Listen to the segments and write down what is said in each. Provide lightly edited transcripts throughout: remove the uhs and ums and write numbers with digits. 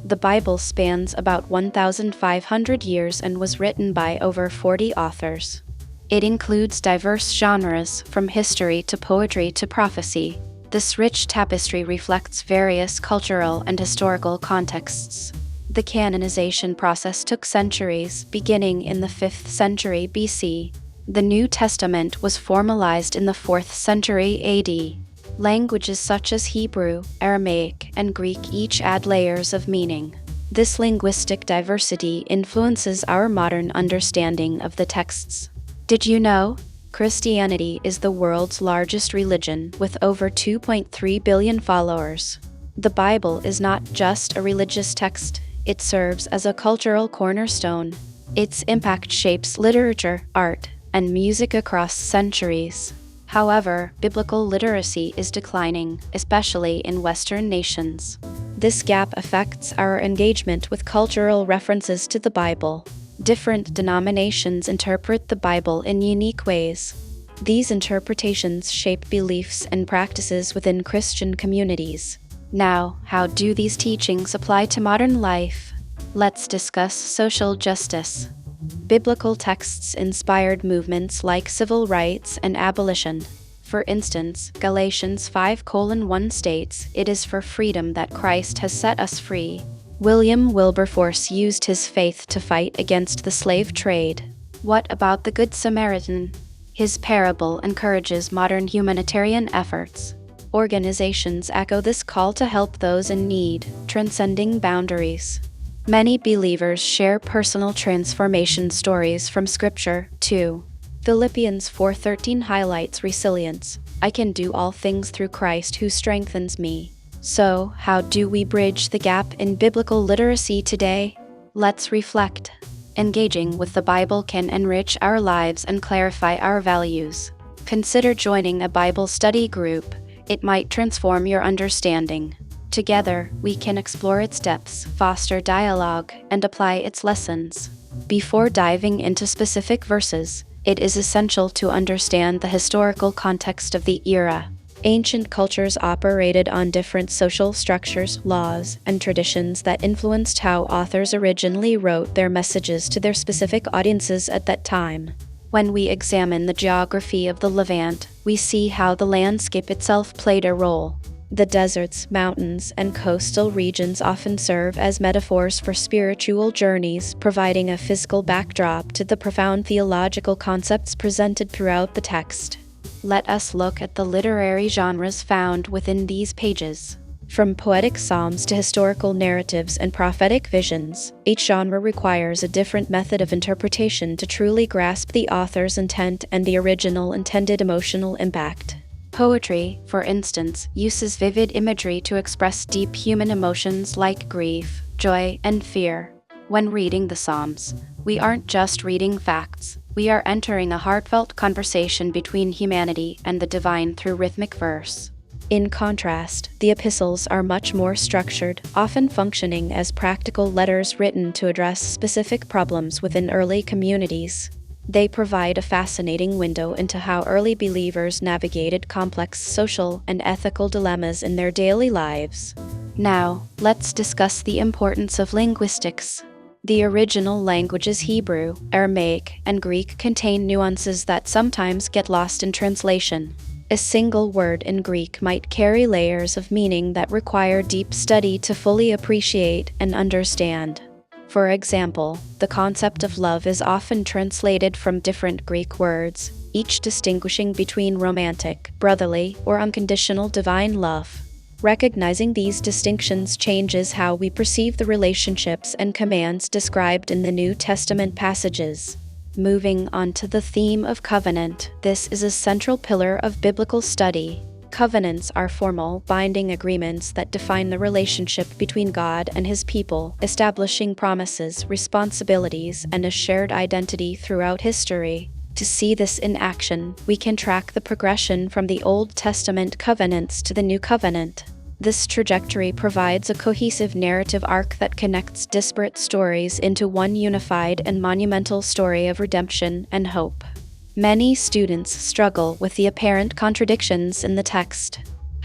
The Bible spans about 1,500 years and was written by over 40 authors. It includes diverse genres, from history to poetry to prophecy. This rich tapestry reflects various cultural and historical contexts. The canonization process took centuries, beginning in the 5th century BC. The New Testament was formalized in the 4th century AD. Languages such as Hebrew, Aramaic, and Greek each add layers of meaning. This linguistic diversity influences our modern understanding of the texts. Did you know? Christianity is the world's largest religion, with over 2.3 billion followers. The Bible is not just a religious text, it serves as a cultural cornerstone. Its impact shapes literature, art, and music across centuries. However, biblical literacy is declining, especially in Western nations. This gap affects our engagement with cultural references to the Bible. Different denominations interpret the Bible in unique ways. These interpretations shape beliefs and practices within Christian communities. Now, how do these teachings apply to modern life? Let's discuss social justice. Biblical texts inspired movements like civil rights and abolition. For instance, Galatians 5:1 states, "It is for freedom that Christ has set us free." William Wilberforce used his faith to fight against the slave trade. What about the Good Samaritan? His parable encourages modern humanitarian efforts. Organizations echo this call to help those in need, transcending boundaries. Many believers share personal transformation stories from Scripture, too. Philippians 4:13 highlights resilience. "I can do all things through Christ who strengthens me." So, how do we bridge the gap in biblical literacy today? Let's reflect. Engaging with the Bible can enrich our lives and clarify our values. Consider joining a Bible study group. It might transform your understanding. Together, we can explore its depths, foster dialogue, and apply its lessons. Before diving into specific verses, it is essential to understand the historical context of the era. Ancient cultures operated on different social structures, laws, and traditions that influenced how authors originally wrote their messages to their specific audiences at that time. When we examine the geography of the Levant, we see how the landscape itself played a role. The deserts, mountains, and coastal regions often serve as metaphors for spiritual journeys, providing a physical backdrop to the profound theological concepts presented throughout the text. Let us look at the literary genres found within these pages. From poetic psalms to historical narratives and prophetic visions, each genre requires a different method of interpretation to truly grasp the author's intent and the original intended emotional impact. Poetry, for instance, uses vivid imagery to express deep human emotions like grief, joy, and fear. When reading the Psalms, we aren't just reading facts, we are entering a heartfelt conversation between humanity and the divine through rhythmic verse. In contrast, the epistles are much more structured, often functioning as practical letters written to address specific problems within early communities. They provide a fascinating window into how early believers navigated complex social and ethical dilemmas in their daily lives. Now, let's discuss the importance of linguistics. The original languages Hebrew, Aramaic, and Greek contain nuances that sometimes get lost in translation. A single word in Greek might carry layers of meaning that require deep study to fully appreciate and understand. For example, the concept of love is often translated from different Greek words, each distinguishing between romantic, brotherly, or unconditional divine love. Recognizing these distinctions changes how we perceive the relationships and commands described in the New Testament passages. Moving on to the theme of covenant, this is a central pillar of biblical study. Covenants are formal, binding agreements that define the relationship between God and His people, establishing promises, responsibilities, and a shared identity throughout history. To see this in action, we can track the progression from the Old Testament covenants to the New Covenant. This trajectory provides a cohesive narrative arc that connects disparate stories into one unified and monumental story of redemption and hope. Many students struggle with the apparent contradictions in the text.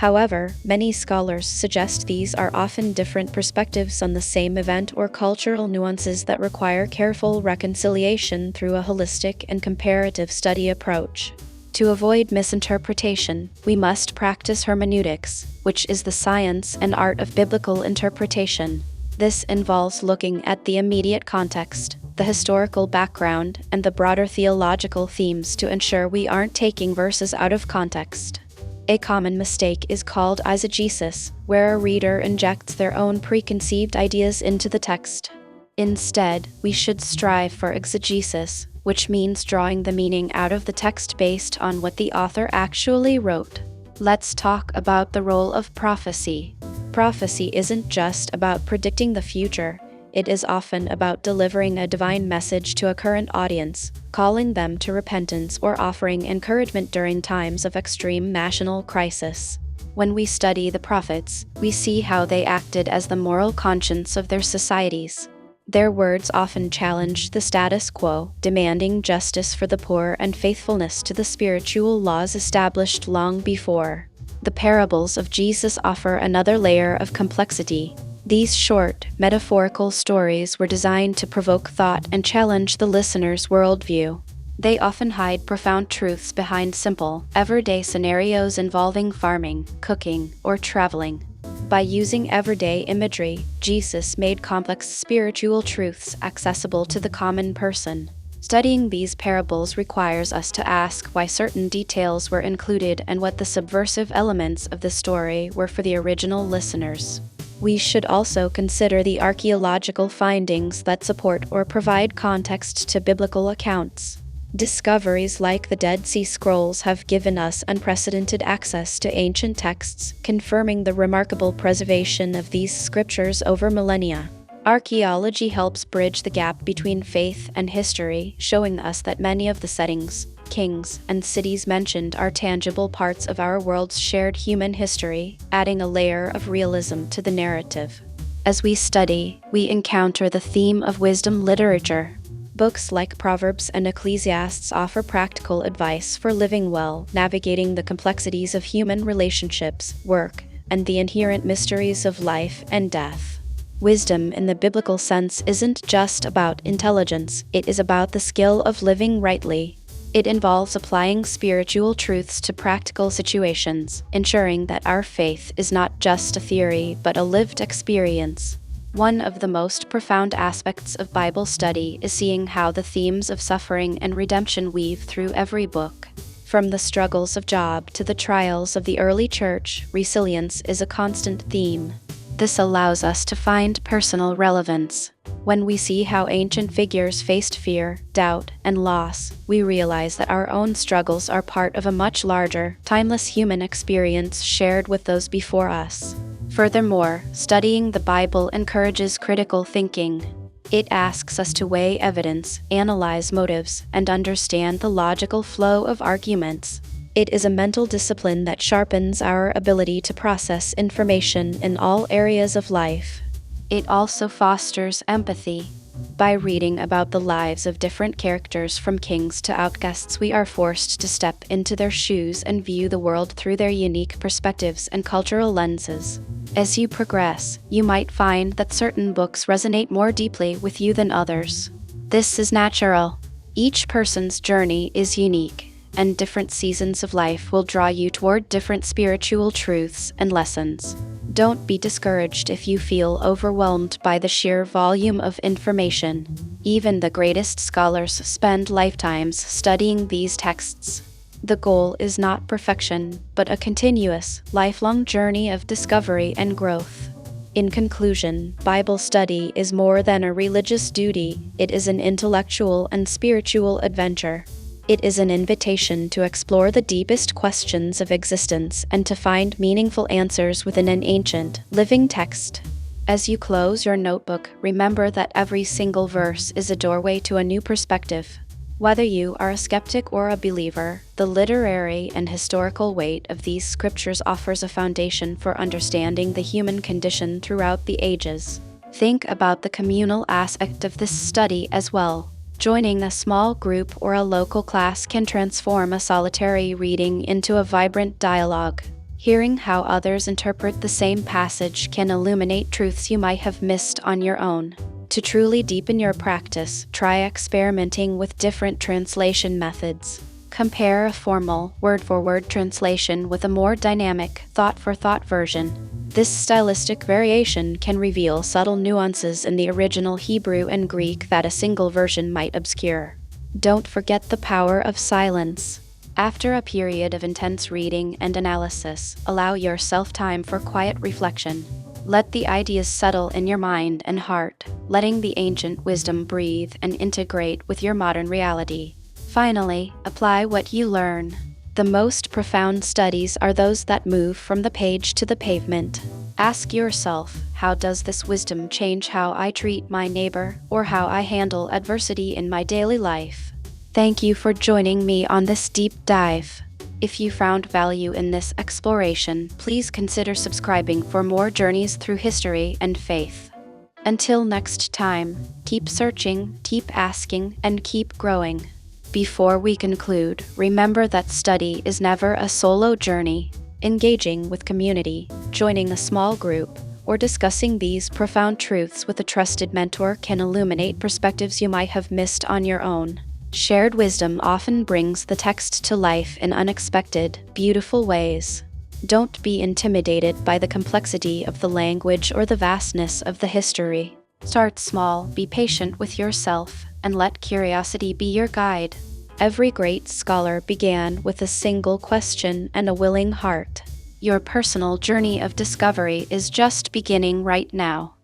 However, many scholars suggest these are often different perspectives on the same event or cultural nuances that require careful reconciliation through a holistic and comparative study approach. To avoid misinterpretation, we must practice hermeneutics, which is the science and art of biblical interpretation. This involves looking at the immediate context, the historical background, and the broader theological themes to ensure we aren't taking verses out of context. A common mistake is called eisegesis, where a reader injects their own preconceived ideas into the text. Instead, we should strive for exegesis, which means drawing the meaning out of the text based on what the author actually wrote. Let's talk about the role of prophecy. Prophecy isn't just about predicting the future. It is often about delivering a divine message to a current audience, calling them to repentance or offering encouragement during times of extreme national crisis. When we study the prophets, we see how they acted as the moral conscience of their societies. Their words often challenged the status quo, demanding justice for the poor and faithfulness to the spiritual laws established long before. The parables of Jesus offer another layer of complexity. These short, metaphorical stories were designed to provoke thought and challenge the listener's worldview. They often hide profound truths behind simple, everyday scenarios involving farming, cooking, or traveling. By using everyday imagery, Jesus made complex spiritual truths accessible to the common person. Studying these parables requires us to ask why certain details were included and what the subversive elements of the story were for the original listeners. We should also consider the archaeological findings that support or provide context to biblical accounts. Discoveries like the Dead Sea Scrolls have given us unprecedented access to ancient texts, confirming the remarkable preservation of these scriptures over millennia. Archaeology helps bridge the gap between faith and history, showing us that many of the settings, kings, and cities mentioned are tangible parts of our world's shared human history, adding a layer of realism to the narrative. As we study, we encounter the theme of wisdom literature. Books like Proverbs and Ecclesiastes offer practical advice for living well, navigating the complexities of human relationships, work, and the inherent mysteries of life and death. Wisdom in the biblical sense isn't just about intelligence, it is about the skill of living rightly. It involves applying spiritual truths to practical situations, ensuring that our faith is not just a theory but a lived experience. One of the most profound aspects of Bible study is seeing how the themes of suffering and redemption weave through every book. From the struggles of Job to the trials of the early church, resilience is a constant theme. This allows us to find personal relevance. When we see how ancient figures faced fear, doubt, and loss, we realize that our own struggles are part of a much larger, timeless human experience shared with those before us. Furthermore, studying the Bible encourages critical thinking. It asks us to weigh evidence, analyze motives, and understand the logical flow of arguments. It is a mental discipline that sharpens our ability to process information in all areas of life. It also fosters empathy. By reading about the lives of different characters from kings to outcasts, we are forced to step into their shoes and view the world through their unique perspectives and cultural lenses. As you progress, you might find that certain books resonate more deeply with you than others. This is natural. Each person's journey is unique, and different seasons of life will draw you toward different spiritual truths and lessons. Don't be discouraged if you feel overwhelmed by the sheer volume of information. Even the greatest scholars spend lifetimes studying these texts. The goal is not perfection, but a continuous, lifelong journey of discovery and growth. In conclusion, Bible study is more than a religious duty, it is an intellectual and spiritual adventure. It is an invitation to explore the deepest questions of existence and to find meaningful answers within an ancient, living text. As you close your notebook, remember that every single verse is a doorway to a new perspective. Whether you are a skeptic or a believer, the literary and historical weight of these scriptures offers a foundation for understanding the human condition throughout the ages. Think about the communal aspect of this study as well. Joining a small group or a local class can transform a solitary reading into a vibrant dialogue. Hearing how others interpret the same passage can illuminate truths you might have missed on your own. To truly deepen your practice, try experimenting with different translation methods. Compare a formal, word-for-word translation with a more dynamic, thought-for-thought version. This stylistic variation can reveal subtle nuances in the original Hebrew and Greek that a single version might obscure. Don't forget the power of silence. After a period of intense reading and analysis, allow yourself time for quiet reflection. Let the ideas settle in your mind and heart, letting the ancient wisdom breathe and integrate with your modern reality. Finally, apply what you learn. The most profound studies are those that move from the page to the pavement. Ask yourself, how does this wisdom change how I treat my neighbor or how I handle adversity in my daily life? Thank you for joining me on this deep dive. If you found value in this exploration, please consider subscribing for more journeys through history and faith. Until next time, keep searching, keep asking, and keep growing. Before we conclude, remember that study is never a solo journey. Engaging with community, joining a small group, or discussing these profound truths with a trusted mentor can illuminate perspectives you might have missed on your own. Shared wisdom often brings the text to life in unexpected, beautiful ways. Don't be intimidated by the complexity of the language or the vastness of the history. Start small, be patient with yourself, and let curiosity be your guide. Every great scholar began with a single question and a willing heart. Your personal journey of discovery is just beginning right now.